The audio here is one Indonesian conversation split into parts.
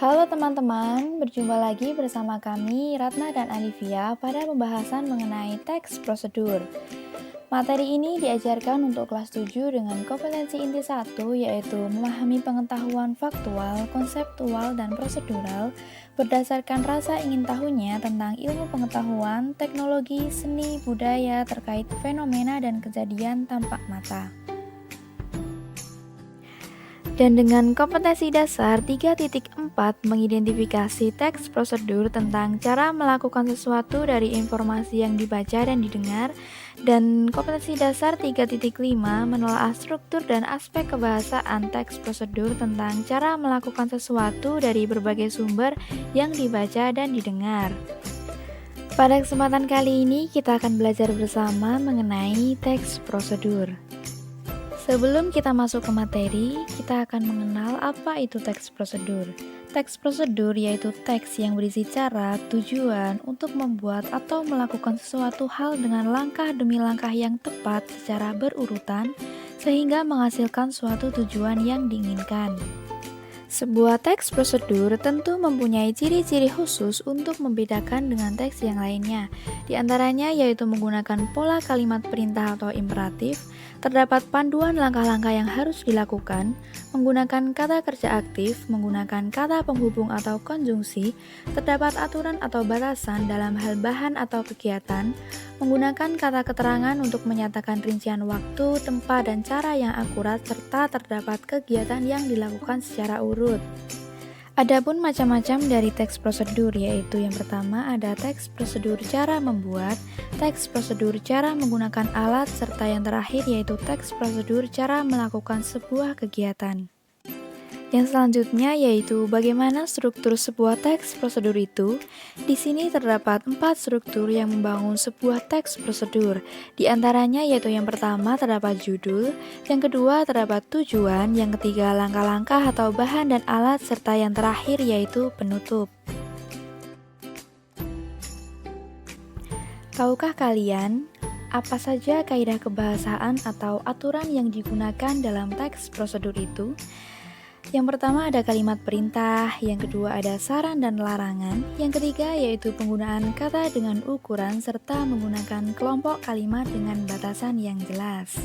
Halo teman-teman, berjumpa lagi bersama kami Ratna dan Alivia pada pembahasan mengenai teks prosedur. Materi ini diajarkan untuk kelas 7 dengan kompetensi inti 1 yaitu memahami pengetahuan faktual, konseptual, dan prosedural berdasarkan rasa ingin tahunya tentang ilmu pengetahuan, teknologi, seni, budaya terkait fenomena dan kejadian tampak mata. Dan dengan kompetensi dasar 3.4 mengidentifikasi teks prosedur tentang cara melakukan sesuatu dari informasi yang dibaca dan didengar, dan kompetensi dasar 3.5 menelaah struktur dan aspek kebahasaan teks prosedur tentang cara melakukan sesuatu dari berbagai sumber yang dibaca dan didengar. Pada kesempatan kali ini kita akan belajar bersama mengenai teks prosedur. Sebelum kita masuk ke materi, kita akan mengenal apa itu teks prosedur. Teks prosedur yaitu teks yang berisi cara, tujuan untuk membuat atau melakukan sesuatu hal dengan langkah demi langkah yang tepat secara berurutan, sehingga menghasilkan suatu tujuan yang diinginkan. Sebuah teks prosedur tentu mempunyai ciri-ciri khusus untuk membedakan dengan teks yang lainnya. Di antaranya yaitu menggunakan pola kalimat perintah atau imperatif, terdapat panduan langkah-langkah yang harus dilakukan, menggunakan kata kerja aktif, menggunakan kata penghubung atau konjungsi, terdapat aturan atau batasan dalam hal bahan atau kegiatan, menggunakan kata keterangan untuk menyatakan rincian waktu, tempat, dan cara yang akurat, serta terdapat kegiatan yang dilakukan secara urut. Adapun macam-macam dari teks prosedur, yaitu yang pertama ada teks prosedur cara membuat, teks prosedur cara menggunakan alat, serta yang terakhir yaitu teks prosedur cara melakukan sebuah kegiatan. Yang selanjutnya yaitu bagaimana struktur sebuah teks prosedur itu. Di sini terdapat 4 struktur yang membangun sebuah teks prosedur. Di antaranya yaitu yang pertama terdapat judul, yang kedua terdapat tujuan, yang ketiga langkah-langkah atau bahan dan alat, serta yang terakhir yaitu penutup. Tahukah kalian apa saja kaidah kebahasaan atau aturan yang digunakan dalam teks prosedur itu? Yang pertama ada kalimat perintah, yang kedua ada saran dan larangan, yang ketiga yaitu penggunaan kata dengan ukuran serta menggunakan kelompok kalimat dengan batasan yang jelas.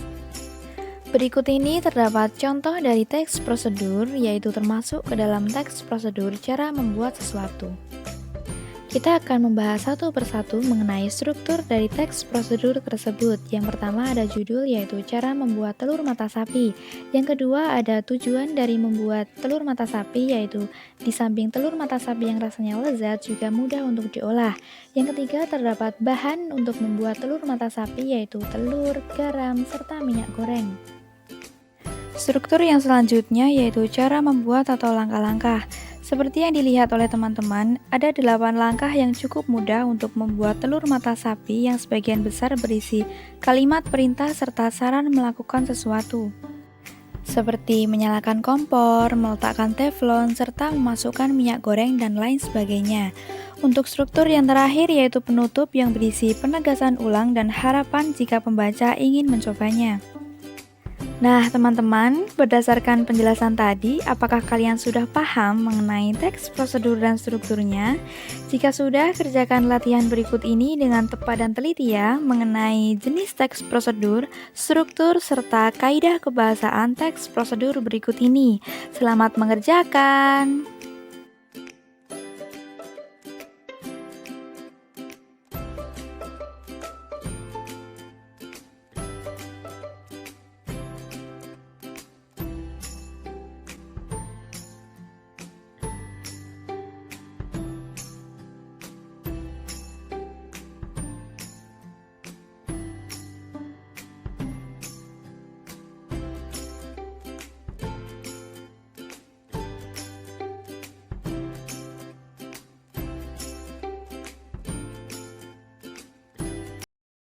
Berikut ini terdapat contoh dari teks prosedur, yaitu termasuk ke dalam teks prosedur cara membuat sesuatu. Kita akan membahas satu persatu mengenai struktur dari teks prosedur tersebut. Yang pertama ada judul, yaitu cara membuat telur mata sapi. Yang kedua ada tujuan dari membuat telur mata sapi, yaitu di samping telur mata sapi yang rasanya lezat juga mudah untuk diolah. Yang ketiga terdapat bahan untuk membuat telur mata sapi, yaitu telur, garam, serta minyak goreng. Struktur yang selanjutnya yaitu cara membuat atau langkah-langkah. Seperti yang dilihat oleh teman-teman, ada 8 langkah yang cukup mudah untuk membuat telur mata sapi yang sebagian besar berisi kalimat perintah serta saran melakukan sesuatu. Seperti menyalakan kompor, meletakkan teflon, serta memasukkan minyak goreng dan lain sebagainya. Untuk struktur yang terakhir yaitu penutup yang berisi penegasan ulang dan harapan jika pembaca ingin mencobanya. Nah, teman-teman, berdasarkan penjelasan tadi, apakah kalian sudah paham mengenai teks prosedur dan strukturnya? Jika sudah, kerjakan latihan berikut ini dengan tepat dan teliti ya, mengenai jenis teks prosedur, struktur, serta kaidah kebahasaan teks prosedur berikut ini. Selamat mengerjakan!